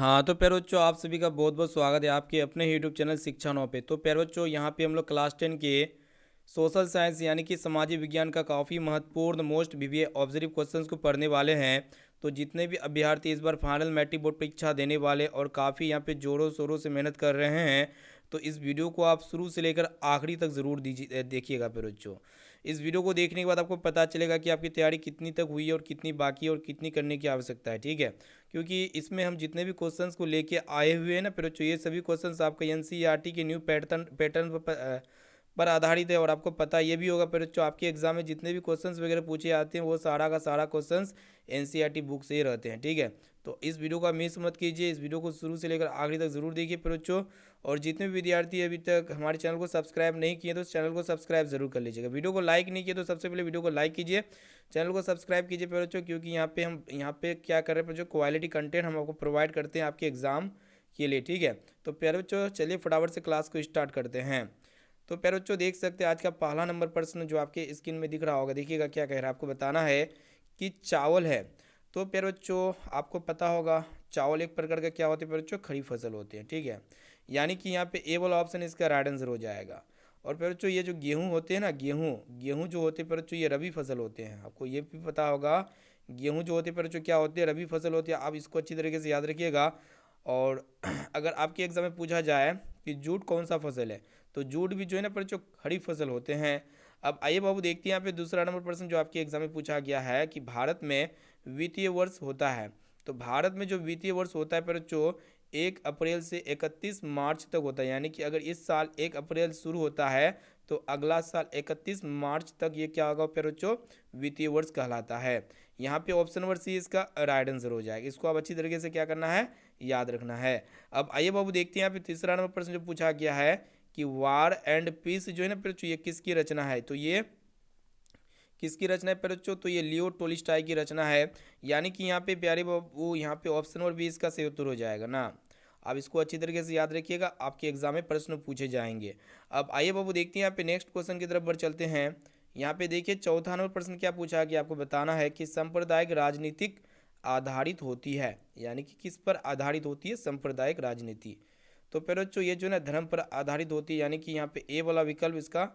हाँ, तो प्यारे बच्चों आप सभी का बहुत बहुत स्वागत है आपके अपने यूट्यूब चैनल शिक्षा नौ पे। तो प्यारे बच्चों यहाँ पे हम लोग क्लास 10 के सोशल साइंस यानी कि सामाजिक विज्ञान का काफ़ी महत्वपूर्ण मोस्ट वीवीए ऑब्जर्व क्वेश्चंस को पढ़ने वाले हैं। तो जितने भी अभ्यर्थी इस बार फाइनल मैट्रिक बोर्ड परीक्षा देने वाले और काफ़ी यहाँ पे ज़ोरों शोरों से मेहनत कर रहे हैं, तो इस वीडियो को आप शुरू से लेकर आखिरी तक ज़रूर दीजिए देखिएगा प्यारे बच्चों। इस वीडियो को देखने के बाद आपको पता चलेगा कि आपकी तैयारी कितनी तक हुई है और कितनी बाकी है और कितनी करने की आवश्यकता है, ठीक है। क्योंकि इसमें हम जितने भी क्वेश्चंस को लेके आए हुए हैं ना फिर ये सभी क्वेश्चंस आपका एनसीईआरटी के न्यू पैटर्न पर आधारित है। और आपको पता ये भी होगा फिर जो आपके एग्जाम में जितने भी क्वेश्चंस वगैरह पूछे जाते हैं वो सारा का सारा क्वेश्चंस एनसीईआरटी बुक से ही रहते हैं, ठीक है। तो इस वीडियो का मिस मत कीजिए, इस वीडियो को शुरू से लेकर आखिरी तक जरूर देखिए फिर बच्चों। और जितने भी विद्यार्थी अभी तक हमारे चैनल को सब्सक्राइब नहीं किए तो चैनल को सब्सक्राइब जरूर कर लीजिएगा। वीडियो को लाइक नहीं किए तो सबसे पहले वीडियो को लाइक कीजिए, चैनल को सब्सक्राइब कीजिए प्यारे बच्चों। क्योंकि हम यहाँ पे क्या कर रहे हैं जो क्वालिटी कंटेंट हम आपको प्रोवाइड करते हैं आपके एग्जाम के लिए, ठीक है। तो प्यारे बच्चों चलिए फटाफट से क्लास को स्टार्ट करते हैं। तो प्यारे बच्चों देख सकते हैं आज का पहला नंबर प्रश्न जो आपके स्क्रीन में दिख रहा होगा, देखिएगा क्या कह रहा है। आपको बताना है कि चावल है। तो प्यारे बच्चों आपको पता होगा चावल एक प्रकार का क्या होते हैं प्यारे बच्चों, खड़ी फसल होते हैं, ठीक है। यानी कि यहाँ पे ए वाला ऑप्शन इसका राइट आंसर हो जाएगा। और प्यारे बच्चों ये जो गेहूँ होते हैं ना, गेहूँ गेहूँ जो होते हैं प्यारे बच्चों ये रबी फसल होते हैं। आपको ये भी पता होगा गेहूँ जो होते हैं प्यारे बच्चों क्या होते हैं, रबी फसल होती है। आप इसको अच्छी तरीके से याद रखिएगा। और अगर आपके एग्जाम में पूछा जाए कि जूट कौन सा फसल है, तो जूट भी जो है ना पर जो खड़ी फसल होते हैं। अब आइए बाबू देखते हैं यहाँ पे दूसरा नंबर प्रश्न जो आपके एग्जाम में पूछा गया है कि भारत में वित्तीय वर्ष होता है। तो भारत में जो वित्तीय वर्ष होता है पर जो 1 अप्रैल से 31 मार्च तक होता है। यानी कि अगर इस साल 1 अप्रैल शुरू होता है तो अगला साल 31 मार्च तक ये क्या होगा फिर बच्चों, वित्तीय वर्ष कहलाता है। यहाँ पे ऑप्शन नंबर सी इसका राइट आंसर हो जाएगा। इसको आप अच्छी तरीके से क्या करना है, याद रखना है। अब आइए बाबू देखते हैं यहाँ पे तीसरा नंबर प्रश्न जो पूछा गया है कि वार एंड पीस जो है ना फिर ये किसकी रचना है। तो ये किसकी रचना है प्यारे बच्चों, तो ये लियो टोल्स्टॉय की रचना है। यानी कि यहाँ पे प्यारे बाबू यहाँ पे ऑप्शन नंबर बी इसका सही उत्तर हो जाएगा ना। आप इसको अच्छी तरीके से याद रखिएगा, आपके एग्जाम में प्रश्न पूछे जाएंगे। अब आइए बाबू देखते हैं यहाँ पे नेक्स्ट क्वेश्चन की तरफ बढ़ चलते हैं। यहाँ पे देखिए चौथा नंबर प्रश्न क्या पूछा कि आपको बताना है कि सांप्रदायिक राजनीतिक आधारित होती है। यानी कि किस पर आधारित होती है, सांप्रदायिक राजनीति। तो प्यारे बच्चों ये जो है ना धर्म पर आधारित होती है। यानी कि यहाँ पे ए वाला विकल्प इसका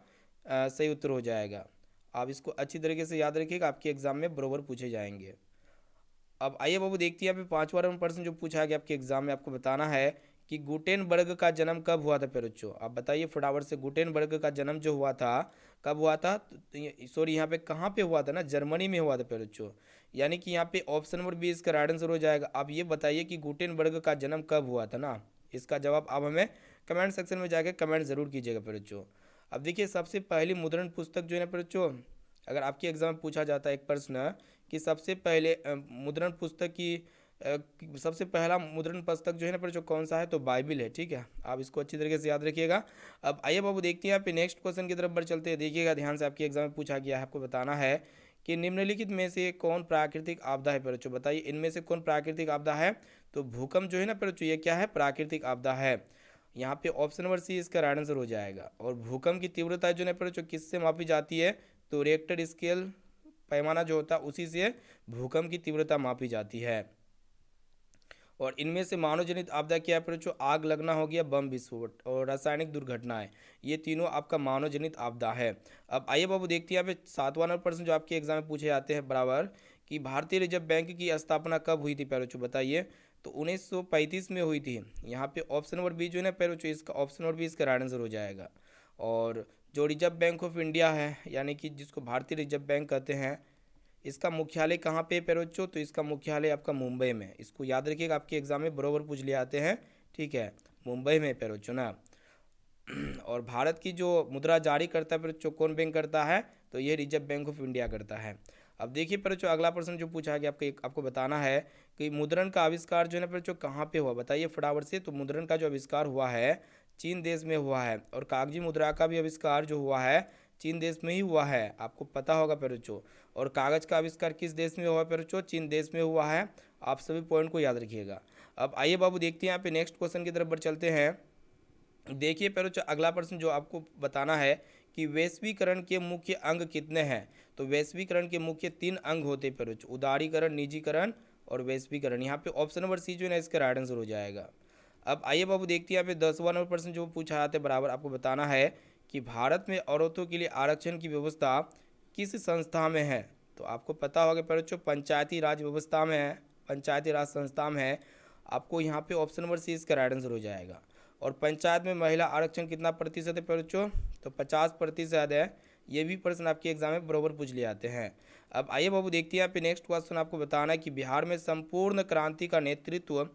सही उत्तर हो जाएगा। आप इसको अच्छी तरीके से याद रखिएगा, आपके एग्जाम में बरोबर पूछे जाएंगे। अब आइए बाबू देखते हैं यहाँ पे पांचवा नंबर प्रश्न जो पूछा गया आपके एग्जाम में। आपको बताना है कि गुटेनबर्ग का जन्म कब हुआ था प्यारे बच्चों। आप बताइए फटाफट से, गुटेनबर्ग का जन्म जो हुआ था कब हुआ था। सॉरी यहाँ पे कहाँ पे हुआ था ना, जर्मनी में हुआ था प्यारे बच्चों। यानी कि यहाँ पे ऑप्शन नंबर बी इसका राइट आंसर हो जाएगा। आप ये बताइए कि गुटेनबर्ग का जन्म कब हुआ था ना। इसका जवाब आप हमें कमेंट सेक्शन में जाकर कमेंट जरूर कीजिएगा प्यारे बच्चों। अब देखिए सबसे पहली मुद्रण पुस्तक जो है ना प्यारे बच्चों, अगर आपके एग्जाम में पूछा जाता है एक प्रश्न कि सबसे पहले मुद्रण पुस्तक की सबसे पहला मुद्रण पुस्तक जो है ना पर जो कौन सा है, तो बाइबिल है, ठीक है। आप इसको अच्छी तरीके से याद रखिएगा। अब आइए बाबू देखते हैं यहाँ पे नेक्स्ट क्वेश्चन की तरफ बढ़ चलते हैं। देखिएगा ध्यान से, आपके एग्जाम में पूछा गया है, आपको बताना है कि निम्नलिखित में से कौन प्राकृतिक आपदा है। पर बताइए इनमें से कौन प्राकृतिक आपदा है। तो भूकंप जो है ना पर ये क्या है, प्राकृतिक आपदा है। यहाँ पे ऑप्शन नंबर सी इसका राइट आंसर हो जाएगा। और भूकंप की तीव्रता जो है पर किससे मापी जाती है, तो रिएक्टर स्केल पैमाना जो होता है उसी से भूकंप की तीव्रता मापी जाती है। और इनमें से मानव जनित आपदा क्या है, जो आग लगना हो गया, बम विस्फोट और रासायनिक दुर्घटनाएं, ये तीनों आपका मानव जनित आपदा है। अब आइए बाबू देखते हैं यहाँ पे सातवां नंबर प्रश्न जो आपके एग्जाम में पूछे जाते हैं बराबर, कि भारतीय रिजर्व बैंक की स्थापना कब हुई थी प्यारे बच्चों, बताइए। तो 1935 में हुई थी। यहाँ पे ऑप्शन नंबर बी जो है ना प्यारे बच्चों, इसका ऑप्शन नंबर बी इसका राइट आंसर हो जाएगा। और जो रिजर्व बैंक ऑफ इंडिया है, यानी कि जिसको भारतीय रिजर्व बैंक कहते हैं, इसका मुख्यालय कहाँ पे है प्यारे बच्चों, तो इसका मुख्यालय आपका मुंबई में। इसको याद रखिएगा, आपके एग्जाम में बरोबर पूछ लिए आते हैं, ठीक है। मुंबई में प्यारे बच्चों ना। और भारत की जो मुद्रा जारी करता है प्यारे बच्चों, कौन बैंक करता है, तो ये रिजर्व बैंक ऑफ इंडिया करता है। अब देखिए प्यारे बच्चों अगला प्रश्न जो पूछा गया आपको बताना है कि मुद्रण का आविष्कार जो है ना प्यारे बच्चों कहाँ पे हुआ, बताइए फटाफट से। तो मुद्रण का जो आविष्कार हुआ है चीन देश में हुआ है। और कागजी मुद्रा का भी आविष्कार जो हुआ है चीन देश में ही हुआ है, आपको पता होगा प्यारे बच्चों। और कागज का आविष्कार किस देश में हुआ प्यारे बच्चों, चीन देश में हुआ है। आप सभी पॉइंट को याद रखिएगा। अब आइए बाबू देखते हैं यहाँ पे नेक्स्ट क्वेश्चन की तरफ बढ़ चलते हैं। देखिए प्यारे बच्चों अगला प्रश्न जो आपको बताना है कि वैश्वीकरण के मुख्य अंग कितने हैं। तो वैश्वीकरण के मुख्य 3 अंग होते हैं प्यारे बच्चों, उदारीकरण, निजीकरण और वैश्वीकरण। यहाँ पे ऑप्शन नंबर सी जो है ना इसका राइट आंसर हो जाएगा। अब आइए बाबू देखते हैं यहाँ पे 10वां नंबर प्रश्न जो पूछा जाता है बराबर आपको बताना है कि भारत में औरतों के लिए आरक्षण की व्यवस्था किस संस्था में है। तो आपको पता होगा बच्चों पंचायती राज व्यवस्था में है, पंचायती राज संस्था में है। आपको यहाँ पे ऑप्शन नंबर सी इसका राइट आंसर हो जाएगा। और पंचायत में महिला आरक्षण कितना प्रतिशत है बच्चों, तो 50% है। ये भी प्रश्न आपके एग्जाम में बराबर पूछ लिए आते हैं। अब आइए बाबू देखते हैं यहाँ पे नेक्स्ट क्वेश्चन आपको बताना है कि बिहार में संपूर्ण क्रांति का नेतृत्व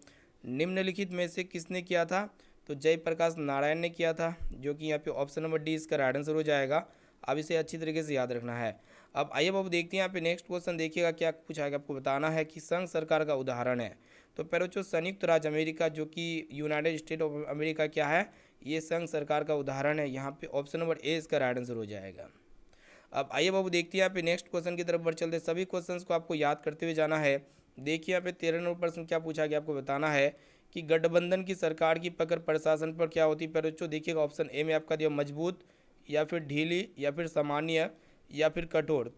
निम्नलिखित में से किसने किया था। तो जयप्रकाश नारायण ने किया था, जो कि यहाँ पे ऑप्शन नंबर डी इसका राइट आंसर हो जाएगा। अब इसे अच्छी तरीके से याद रखना है। अब आइए बाबू देखते हैं यहाँ पे नेक्स्ट क्वेश्चन देखिएगा क्या पूछा है। आपको बताना है कि संघ सरकार का उदाहरण है। तो बच्चों संयुक्त राज्य अमेरिका जो कि यूनाइटेड स्टेट ऑफ अमेरिका क्या है, ये संघ सरकार का उदाहरण है। यहाँ पे ऑप्शन नंबर ए इसका राइट आंसर हो जाएगा। अब आइए बाबू देखते हैं यहाँ पे नेक्स्ट क्वेश्चन की तरफ बढ़ चलते हैं। सभी क्वेश्चंस को आपको याद करते हुए जाना है। देखिए यहाँ पे 13 नंबर प्रश्न क्या पूछा गया आपको बताना है कि गठबंधन की सरकार की पकड़ प्रशासन पर क्या होती है। बच्चों देखिएगा ऑप्शन ए में आपका दिया मजबूत या फिर ढीली या फिर सामान्य या फिर कठोर।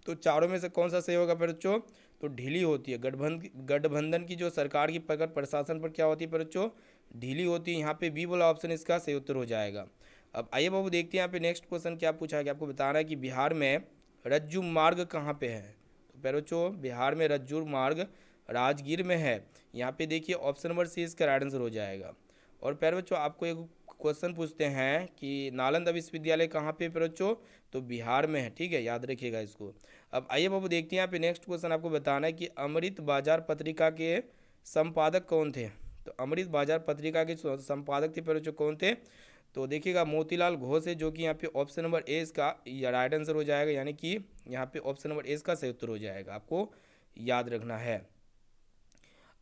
तो चारों में से कौन सा सही होगा बच्चों, तो ढीली होती है। गठबंधन की जो सरकार की पकड़ प्रशासन पर क्या होती है बच्चों, ढीली होती है। यहाँ पे बी वाला ऑप्शन इसका सही उत्तर हो जाएगा। अब आइए बाबू देखते हैं यहाँ पे नेक्स्ट क्वेश्चन क्या पूछा है। आपको बताना है कि बिहार में रज्जू मार्ग कहाँ पे है। तो बच्चों बिहार में रज्जू मार्ग राजगीर में है। यहाँ पे देखिए ऑप्शन नंबर सी इसका राइट आंसर हो जाएगा। और प्यारे बच्चों आपको एक क्वेश्चन पूछते हैं कि नालंदा विश्वविद्यालय कहाँ पे बच्चों, तो बिहार में है। ठीक है, याद रखिएगा इसको। अब आइए बाबू देखते हैं यहाँ पे नेक्स्ट क्वेश्चन आपको बताना है कि अमृत बाजार पत्रिका के संपादक कौन थे। तो अमृत बाजार पत्रिका के संपादक थे बच्चों कौन थे, तो देखिएगा मोतीलाल घोष है, जो कि यहाँ पे ऑप्शन नंबर ए इसका राइट आंसर हो जाएगा। यानी कि यहाँ पे ऑप्शन नंबर ए इसका सही उत्तर हो जाएगा, आपको याद रखना है।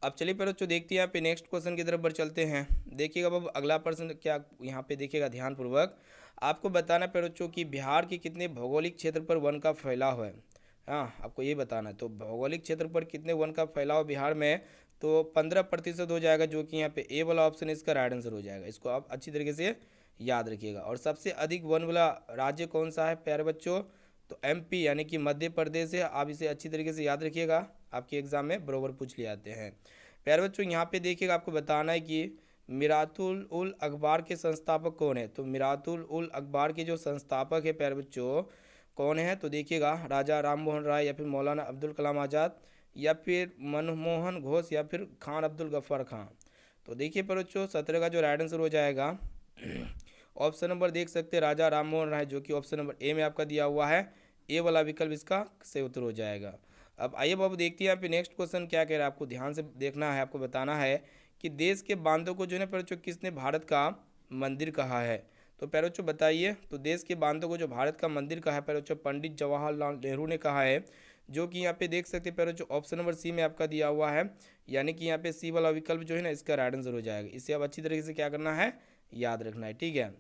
अब चलिए बच्चों देखते हैं यहाँ पे नेक्स्ट क्वेश्चन की तरफ बढ़ चलते हैं। देखिएगा बाबू अगला प्रश्न क्या यहाँ पे देखिएगा ध्यानपूर्वक। आपको बताना है बच्चों कि बिहार के कितने भौगोलिक क्षेत्र पर वन का फैलाव है। हाँ आपको ये बताना है। तो भौगोलिक क्षेत्र पर कितने वन का फैलाव बिहार में, तो 15% हो जाएगा, जो कि यहाँ पे ए वाला ऑप्शन इसका राइट आंसर हो जाएगा। इसको आप अच्छी तरीके से याद रखिएगा। और सबसे अधिक वन वाला राज्य कौन सा है प्यारे बच्चों, तो एमपी यानी कि मध्य प्रदेश है। आप इसे अच्छी तरीके से याद रखिएगा, आपके एग्जाम में बराबर पूछ लिए आते हैं। प्यारे बच्चों यहाँ पे देखिएगा आपको बताना है कि मिरातुल उल अखबार के संस्थापक कौन है। तो मिरातुल उल अखबार के जो संस्थापक है प्यारे बच्चों कौन है, तो देखिएगा राजा राम मोहन राय या फिर मौलाना अब्दुल कलाम आज़ाद या फिर मनमोहन घोष या फिर खान अब्दुल गफ्फार खान। तो देखिए बच्चों 17 का जो राइट आंसर हो जाएगा ऑप्शन नंबर देख सकते हैं राजा राम मोहन राय, जो कि ऑप्शन नंबर ए में आपका दिया हुआ है। ए वाला विकल्प इसका सही उत्तर हो जाएगा। अब आइए बाबू देखते हैं यहाँ पे नेक्स्ट क्वेश्चन क्या कह रहा है। आपको ध्यान से देखना है। आपको बताना है कि देश के बांधों को जो है बच्चों किसने भारत का मंदिर कहा है। तो बच्चों बताइए, तो देश के बांधों को जो भारत का मंदिर कहा है बच्चों पंडित जवाहरलाल नेहरू ने कहा है, जो कि यहाँ पे देख सकते हैं बच्चों ऑप्शन नंबर सी में आपका दिया हुआ है। यानी कि यहाँ पे सी वाला विकल्प जो है ना इसका राइट आंसर हो जाएगा। इसे अब अच्छी तरीके से क्या करना है, याद रखना है। ठीक है,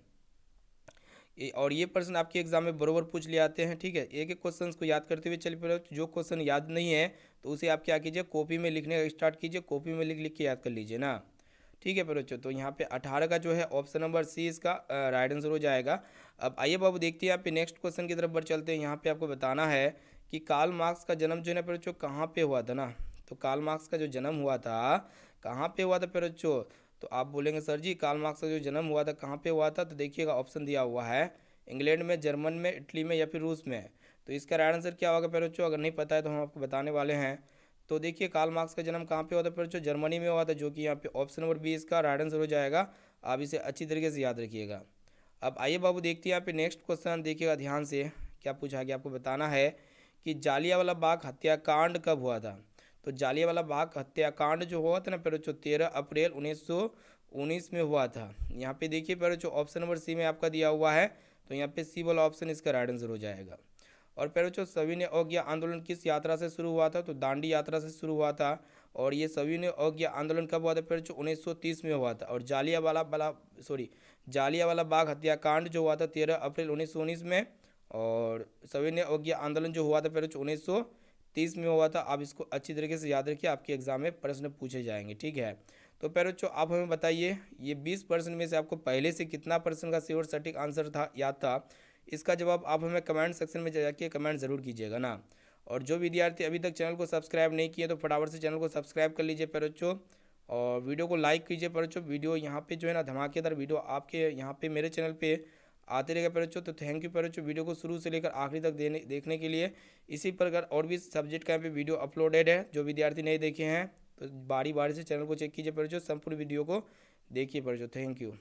और ये प्रश्न आपके एग्जाम में बरोबर पूछ लिए आते हैं। ठीक है, एक एक क्वेश्चन को याद करते हुए चलिए। पहले जो क्वेश्चन याद नहीं है तो उसे आप क्या कीजिए, कॉपी में लिखने का स्टार्ट कीजिए, कॉपी में लिख लिख के याद कर लीजिए ना। ठीक है बच्चों, तो यहाँ पे 18 का जो है ऑप्शन नंबर सी इसका राइट आंसर हो जाएगा। अब आइए बाबू देखते हैं यहाँ पे नेक्स्ट क्वेश्चन की तरफ बढ़ चलते हैं। यहाँ पे आपको बताना है कि कार्ल मार्क्स का जन्म जो है ना बच्चों कहाँ पे हुआ था ना। तो कार्ल मार्क्स का जो जन्म हुआ था कहाँ पे हुआ था बच्चों, तो आप बोलेंगे सर जी कार्ल मार्क्स का जो जन्म हुआ था कहाँ पे हुआ था। तो देखिएगा ऑप्शन दिया हुआ है इंग्लैंड में, जर्मन में, इटली में या फिर रूस में। तो इसका राइट आंसर क्या होगा बच्चों, अगर नहीं पता है तो हम आपको बताने वाले हैं। तो देखिए कार्ल मार्क्स का जन्म कहाँ पे हुआ था बच्चों, जर्मनी में हुआ था, जो कि यहाँ पे ऑप्शन नंबर बी इसका राइट आंसर हो जाएगा। आप इसे अच्छी तरीके से याद रखिएगा। अब आइए बाबू देखते हैं यहाँ पे नेक्स्ट क्वेश्चन देखिएगा ध्यान से क्या पूछा गया। आपको बताना है कि जालियांवाला बाग हत्याकांड कब हुआ था। तो जालियांवाला बाग हत्याकांड जो हुआ था ना बच्चों 13 अप्रैल 1919 में हुआ था। यहाँ पे देखिए बच्चों ऑप्शन नंबर सी में आपका दिया हुआ है। तो यहाँ पे सी वाला ऑप्शन इसका राइट आंसर हो जाएगा। और बच्चों सविनय अवज्ञा आंदोलन किस यात्रा से शुरू हुआ था, तो दांडी यात्रा से शुरू हुआ था। और ये सविनय अवज्ञा आंदोलन कब हुआ था बच्चों, 1930 में हुआ था। और जालियांवाला बाग हत्याकांड जो हुआ था 13 अप्रैल 1919 में। और सविनय अवज्ञा आंदोलन जो हुआ था बच्चों 1930 में हुआ था। आप इसको अच्छी तरीके से याद रखिए, आपके एग्जाम में प्रश्न पूछे जाएंगे। ठीक है, तो बच्चों आप हमें बताइए ये 20% में से आपको पहले से कितना परसेंट का श्योर सटीक आंसर था याद था। इसका जवाब आप हमें कमेंट सेक्शन में जाके कमेंट ज़रूर कीजिएगा ना। और जो विद्यार्थी अभी तक चैनल को सब्सक्राइब नहीं किए तो फटाफट से चैनल को सब्सक्राइब कर लीजिए प्यारे बच्चों, और वीडियो को लाइक कीजिए प्यारे बच्चों। वीडियो यहाँ पे जो है ना धमाकेदार वीडियो आपके यहाँ पे मेरे चैनल पे आते रहेगा प्यारे बच्चों। तो थैंक यू प्यारे बच्चों वीडियो को शुरू से लेकर आखिरी तक देखने के लिए। इसी प्रकार और भी सब्जेक्ट का यहाँ पे वीडियो अपलोडेड है, जो विद्यार्थी नहीं देखे हैं तो बारी बारी से चैनल को चेक कीजिए प्यारे बच्चों, संपूर्ण वीडियो को देखिए प्यारे बच्चों। Thank you.